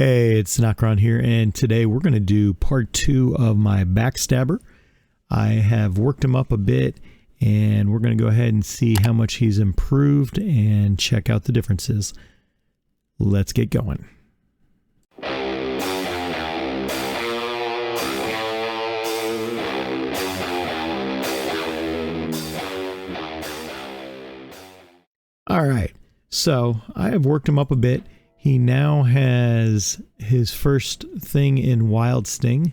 Hey, it's Knockron here, and today we're going to do part 2 of my Backstabber. I have worked him up a bit, and we're going to go ahead and see how much he's improved and check out the differences. Let's get going. Alright, so I have worked him up a bit. He now has his first thing in Wild Sting.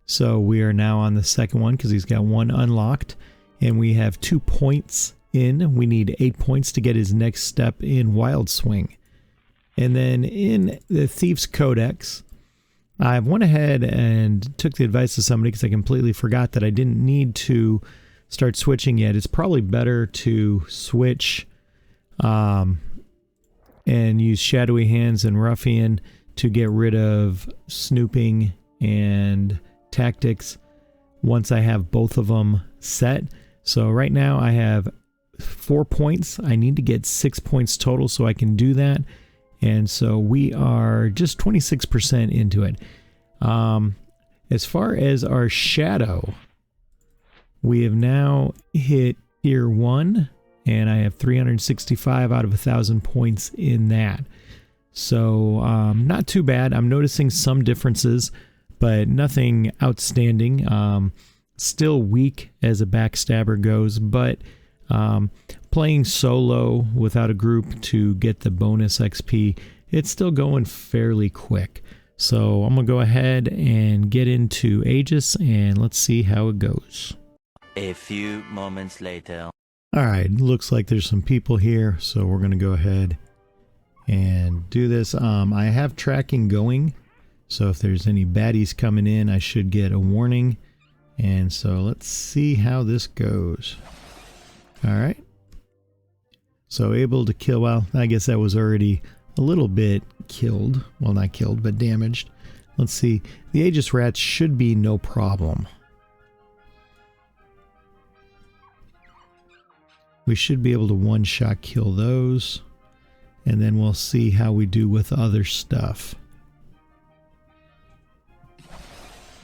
So we are now on the second one because he's got one unlocked. And we have 2 points in. We need 8 points to get his next step in Wild Swing. And then in the Thief's Codex, I went ahead and took the advice of somebody because I completely forgot that I didn't need to start switching yet. It's probably better to switch and use Shadowy Hands and Ruffian to get rid of Snooping and Tactics once I have both of them set. So right now I have 4 points. I need to get 6 points total so I can do that. And so we are just 26% into it. As far as our Shadow, we have now hit Tier 1. And I have 365 out of 1,000 points in that. So not too bad. I'm noticing some differences, but nothing outstanding. Still weak as a Backstabber goes, but playing solo without a group to get the bonus XP, it's still going fairly quick. So I'm going to go ahead and get into Aegis and let's see how it goes. A few moments later. Alright, looks like there's some people here, so we're going to go ahead and do this. I have tracking going, so if there's any baddies coming in, I should get a warning. And so let's see how this goes. Alright. So able to kill, well, I guess that was already a little bit killed. Well, not killed, but damaged. Let's see. The Aegis rats should be no problem. We should be able to one-shot kill those, and then we'll see how we do with other stuff.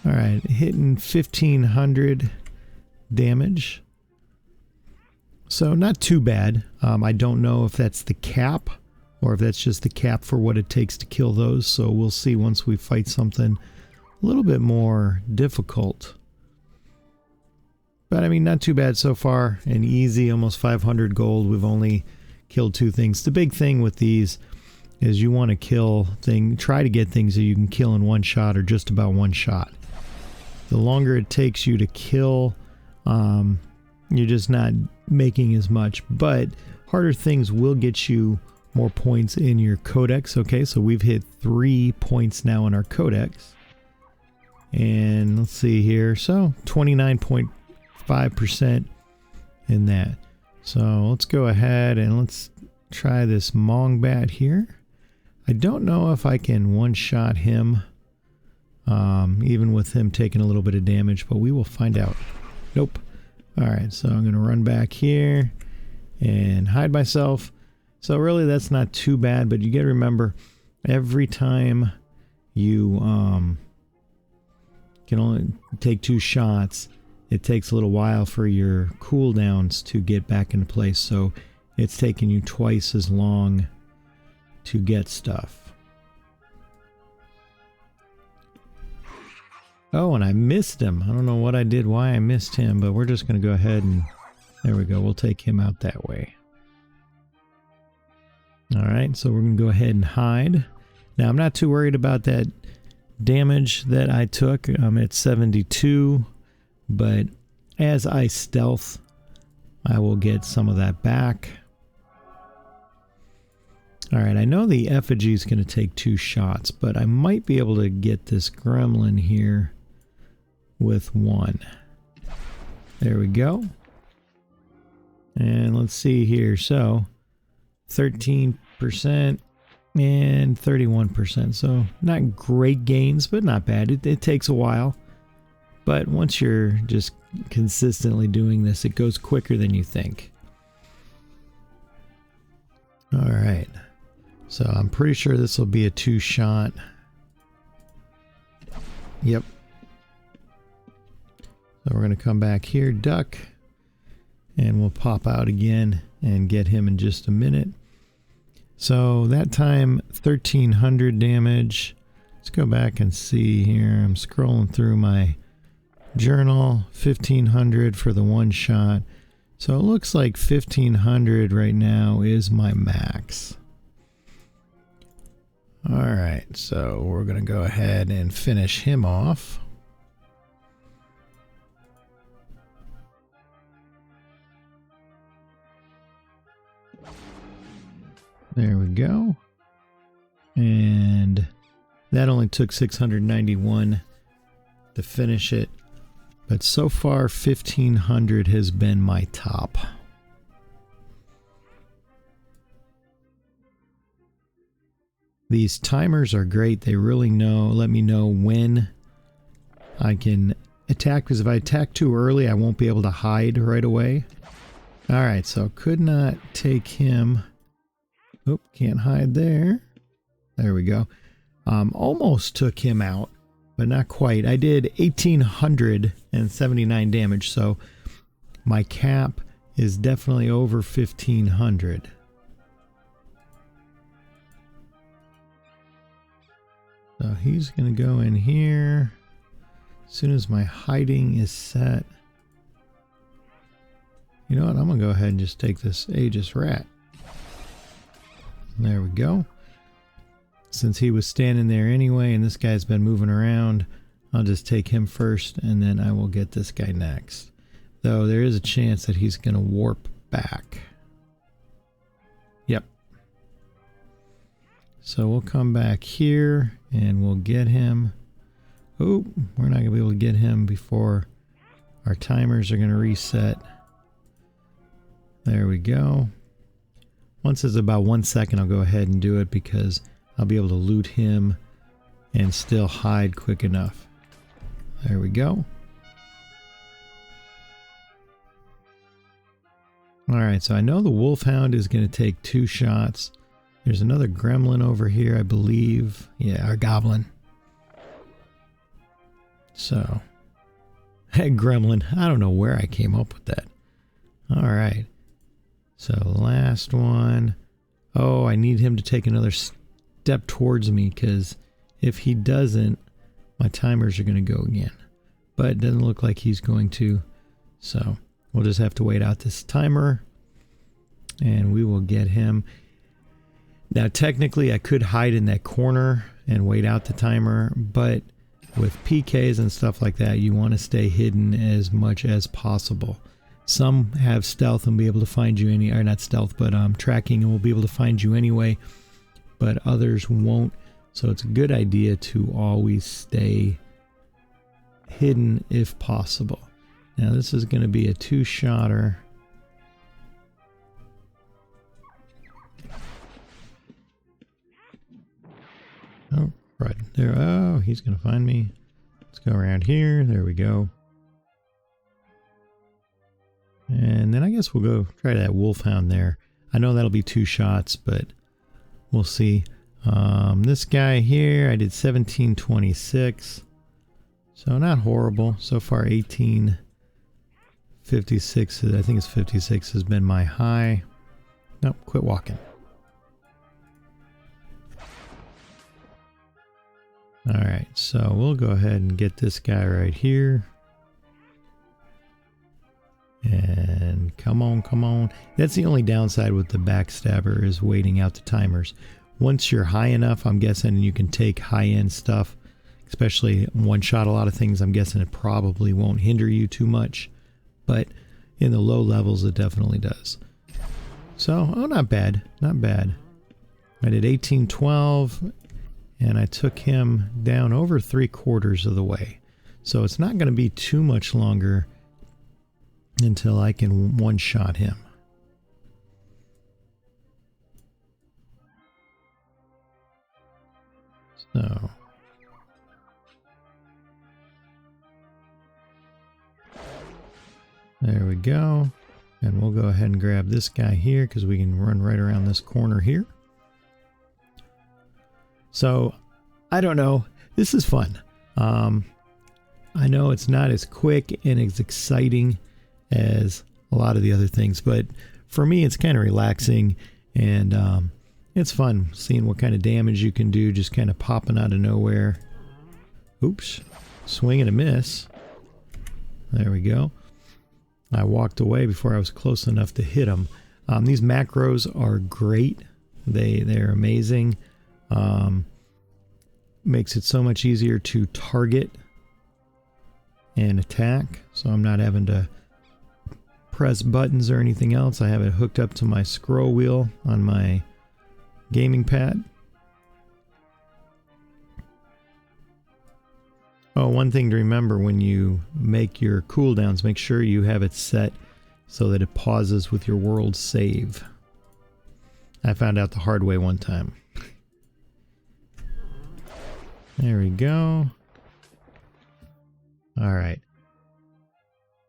Alright, hitting 1,500 damage. So not too bad. I don't know if that's the cap, or if that's just the cap for what it takes to kill those, so we'll see once we fight something a little bit more difficult. But I mean, not too bad so far, and easy, almost 500 gold. We've only killed 2 things. The big thing with these is you want to try to get things that you can kill in one shot or just about one shot. The longer it takes you to kill, you're just not making as much. But harder things will get you more points in your Codex. Okay, so we've hit 3 points now in our Codex. And let's see here. So 29.5% in that. So let's go ahead and let's try this Mongbat here. I don't know if I can one-shot him, even with him taking a little bit of damage, but we will find out. Nope. Alright, so I'm going to run back here and hide myself. So really that's not too bad, but you got to remember, every time you can only take 2 shots, it takes a little while for your cooldowns to get back into place, so it's taking you twice as long to get stuff. Oh, and I missed him. I don't know what I did, why I missed him, but we're just going to go ahead and there we go. We'll take him out that way. Alright, so we're going to go ahead and hide. Now, I'm not too worried about that damage that I took. I'm at 72. But as I stealth, I will get some of that back. Alright, I know the effigy is going to take 2 shots, but I might be able to get this gremlin here with 1. There we go. And let's see here. So 13% and 31%. So not great gains, but not bad. It takes a while. But once you're just consistently doing this, it goes quicker than you think. Alright. So I'm pretty sure this will be a 2-shot. Yep. So we're going to come back here, duck, and we'll pop out again and get him in just a minute. So that time, 1300 damage. Let's go back and see here. I'm scrolling through my journal. 1500 for the one shot. So it looks like 1500 right now is my max. Alright, so we're going to go ahead and finish him off. There we go. And that only took 691 to finish it. But so far, 1500 has been my top. These timers are great. They really let me know when I can attack, because if I attack too early, I won't be able to hide right away. Alright, so could not take him. Oop, can't hide there. There we go. Almost took him out, but not quite. I did 1879 damage, so my cap is definitely over 1500. So he's going to go in here as soon as my hiding is set. You know what? I'm going to go ahead and just take this Aegis Rat. There we go. Since he was standing there anyway and this guy's been moving around, I'll just take him first and then I will get this guy next. Though there is a chance that he's going to warp back. Yep. So we'll come back here and we'll get him. Oh, we're not going to be able to get him before our timers are going to reset. There we go. Once it's about 1 second, I'll go ahead and do it because I'll be able to loot him and still hide quick enough. There we go. Alright, so I know the Wolfhound is going to take 2 shots. There's another gremlin over here, I believe. Yeah, our goblin. So, hey, gremlin. I don't know where I came up with that. Alright. So, last one. Oh, I need him to take another step towards me, because if he doesn't, my timers are going to go again. But it doesn't look like he's going to. So, we'll just have to wait out this timer. And we will get him. Now, technically, I could hide in that corner and wait out the timer. But with PKs and stuff like that, you want to stay hidden as much as possible. Some have stealth and be able to find you or not stealth, but tracking and will be able to find you anyway, but others won't. So it's a good idea to always stay hidden if possible. Now this is going to be a 2-shotter. Oh, right there. Oh, he's going to find me. Let's go around here. There we go. And then I guess we'll go try that Wolfhound there. I know that'll be 2 shots, but we'll see. This guy here, I did 1726. So not horrible. So far 1856, I think it's 56 has been my high. Nope, quit walking. Alright, so we'll go ahead and get this guy right here. And come on, come on. That's the only downside with the Backstabber, is waiting out the timers. Once you're high enough, I'm guessing you can take high-end stuff, especially one-shot a lot of things. I'm guessing it probably won't hinder you too much, but in the low levels it definitely does. So, oh, not bad, not bad. I did 1812 and I took him down over 3/4 of the way. So it's not going to be too much longer until I can one-shot him. So there we go. And we'll go ahead and grab this guy here because we can run right around this corner here. So I don't know. This is fun. I know it's not as quick and as exciting as a lot of the other things, but for me it's kind of relaxing, and it's fun seeing what kind of damage you can do just kind of popping out of nowhere. Oops, swing and a miss. There we go. I walked away before I was close enough to hit him. These macros are great. They're amazing. Makes it so much easier to target and attack, so I'm not having to press buttons or anything else. I have it hooked up to my scroll wheel on my gaming pad. Oh, one thing to remember when you make your cooldowns, make sure you have it set so that it pauses with your world save. I found out the hard way one time. There we go. All right.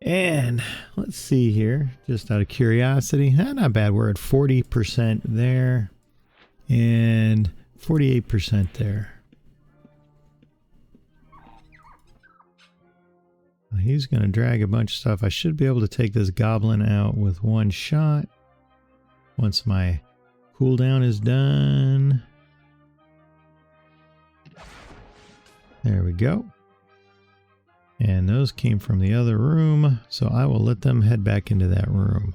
And let's see here, just out of curiosity. Not bad. We're at 40% there and 48% there. He's going to drag a bunch of stuff. I should be able to take this goblin out with one shot once my cooldown is done. There we go. And those came from the other room, so I will let them head back into that room.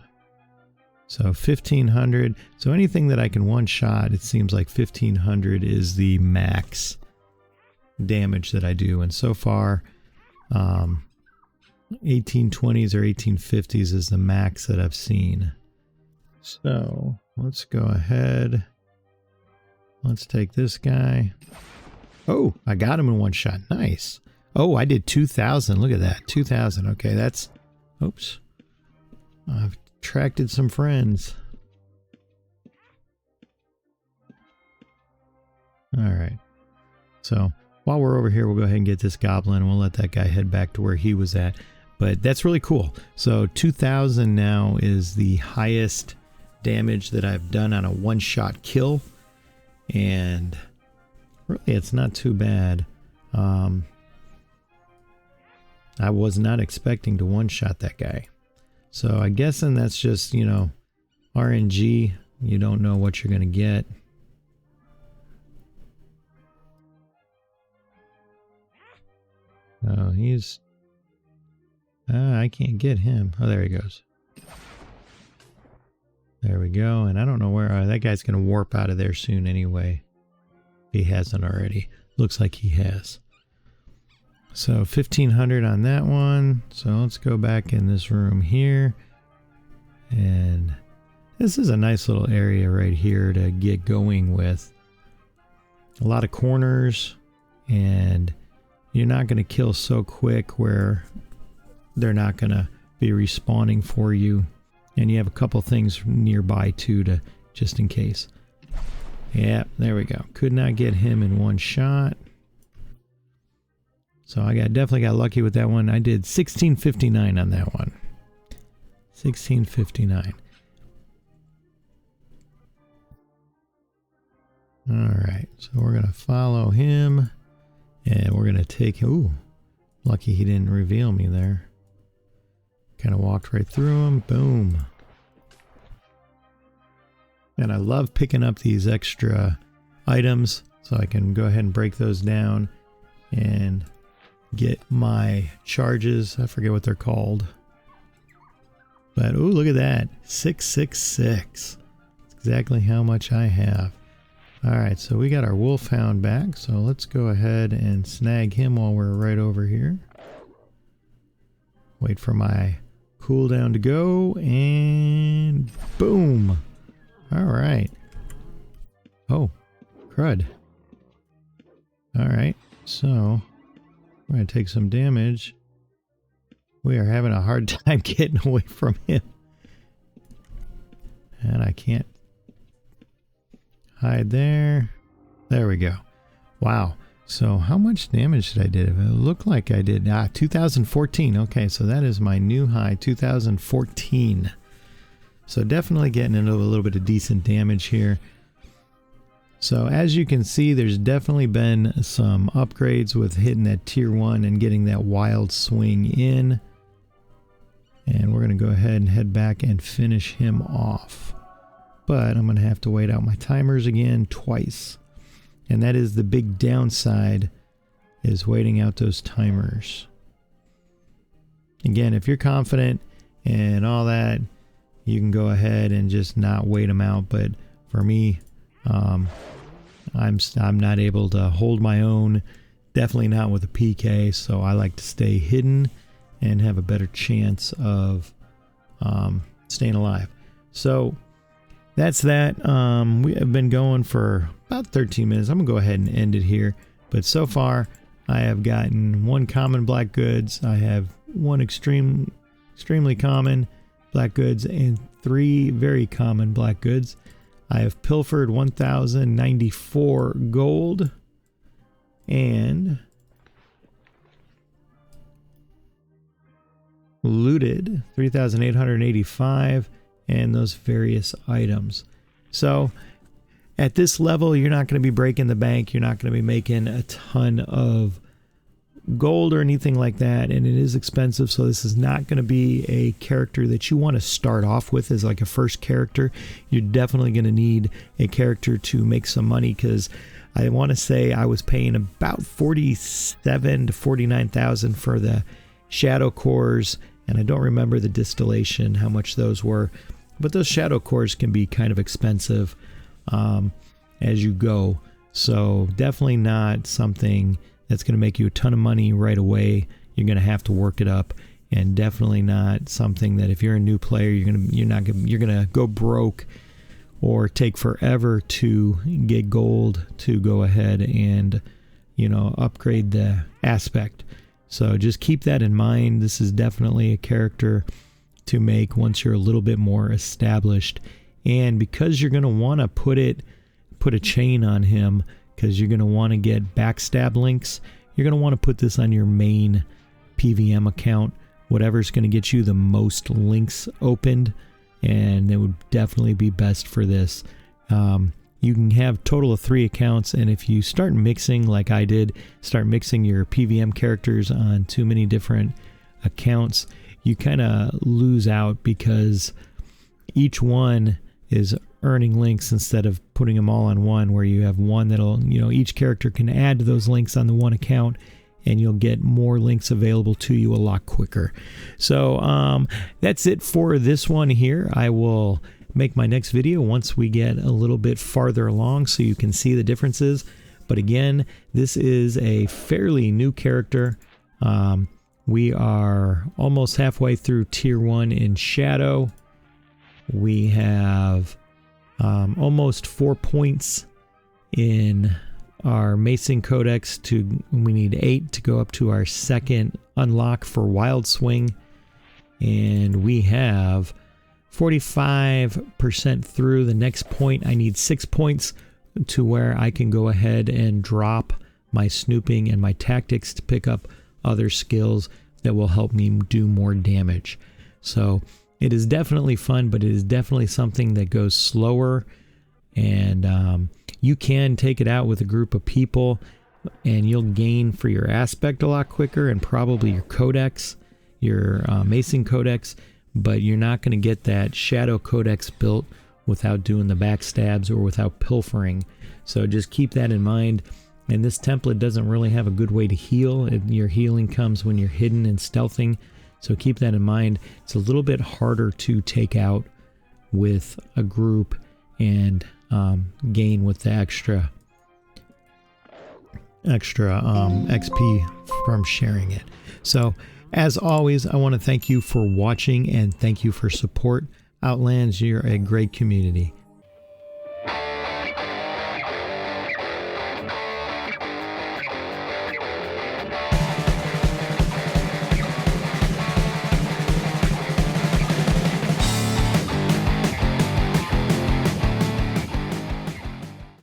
So 1500. So anything that I can one shot, it seems like 1500 is the max damage that I do. And so far, 1820s or 1850s is the max that I've seen. So let's go ahead. Let's take this guy. Oh, I got him in one shot. Nice. Oh, I did 2,000. Look at that. 2,000. Okay, that's... Oops. I've attracted some friends. All right. So while we're over here, we'll go ahead and get this goblin, and we'll let that guy head back to where he was at. But that's really cool. So 2,000 now is the highest damage that I've done on a one-shot kill. And really, it's not too bad. I was not expecting to one-shot that guy. So I'm guessing that's just, you know, RNG. You don't know what you're going to get. Oh, he's... I can't get him. Oh, there he goes. There we go. And I don't know where... that guy's going to warp out of there soon anyway. If he hasn't already. Looks like he has. So 1500 on that one. So let's go back in this room here. And this is a nice little area right here to get going with. A lot of corners, and you're not going to kill so quick where they're not going to be respawning for you. And you have a couple things nearby too, to just in case. Yeah, there we go. Could not get him in one shot. So I definitely got lucky with that one. I did 1659 on that one. 1659. All right, so we're going to follow him, and we're going to take him. Ooh, lucky he didn't reveal me there. Kind of walked right through him. Boom. And I love picking up these extra items, so I can go ahead and break those down and get my charges. I forget what they're called. But, ooh, look at that. 666. That's exactly how much I have. Alright, so we got our wolfhound back. So let's go ahead and snag him while we're right over here. Wait for my cooldown to go. And boom. Alright. Oh, crud. Alright, so we're going to take some damage. We are having a hard time getting away from him. And I can't hide there. There we go. Wow. So how much damage did I do? It looked like I did 2014. Okay, so that is my new high, 2014. So definitely getting into a little bit of decent damage here. So as you can see, there's definitely been some upgrades with hitting that tier 1 and getting that wild swing in. And we're going to go ahead and head back and finish him off. But I'm going to have to wait out my timers again twice. And that is the big downside, is waiting out those timers. Again, if you're confident and all that, you can go ahead and just not wait them out. But for me, I'm not able to hold my own. Definitely not with a PK. So I like to stay hidden and have a better chance of staying alive. So that's that. We have been going for about 13 minutes. I'm gonna go ahead and end it here. But so far, I have gotten 1 common black goods. I have 1 extremely common black goods and 3 very common black goods. I have pilfered 1,094 gold and looted 3,885 and those various items. So at this level, you're not going to be breaking the bank. You're not going to be making a ton of gold or anything like that, and it is expensive, so this is not going to be a character that you want to start off with as like a first character. You're definitely going to need a character to make some money, because I want to say I was paying about 47 to 49,000 for the shadow cores, and I don't remember the distillation, how much those were, but those shadow cores can be kind of expensive as you go. So definitely not something that's going to make you a ton of money right away. You're going to have to work it up, and definitely not something that if you're a new player, you're going to go broke or take forever to get gold to go ahead and, you know, upgrade the aspect. So just keep that in mind. This is definitely a character to make once you're a little bit more established, and because you're going to want to put a chain on him, because you're going to want to get backstab links. You're going to want to put this on your main PVM account, whatever's going to get you the most links opened, and it would definitely be best for this. You can have a total of 3 accounts, and if you start mixing like I did, start mixing your PVM characters on too many different accounts, you kind of lose out, because each one is earning links instead of putting them all on one, where you have one that'll, you know, each character can add to those links on the one account, and you'll get more links available to you a lot quicker. So that's it for this one here. I will make my next video once we get a little bit farther along so you can see the differences. But again, this is a fairly new character. We are almost halfway through tier 1 in Shadow. We have almost 4 points in our Mason Codex. We need 8 to go up to our second unlock for Wild Swing, and we have 45% through the next point. I need 6 points to where I can go ahead and drop my snooping and my tactics to pick up other skills that will help me do more damage. So it is definitely fun, but it is definitely something that goes slower, and you can take it out with a group of people, and you'll gain for your aspect a lot quicker, and probably your codex, your Mason Codex, but you're not going to get that Shadow Codex built without doing the backstabs or without pilfering. So just keep that in mind. And this template doesn't really have a good way to heal. Your healing comes when you're hidden and stealthing. So keep that in mind. It's a little bit harder to take out with a group and gain with the extra XP from sharing it. So as always, I want to thank you for watching and thank you for support. Outlands, you're a great community.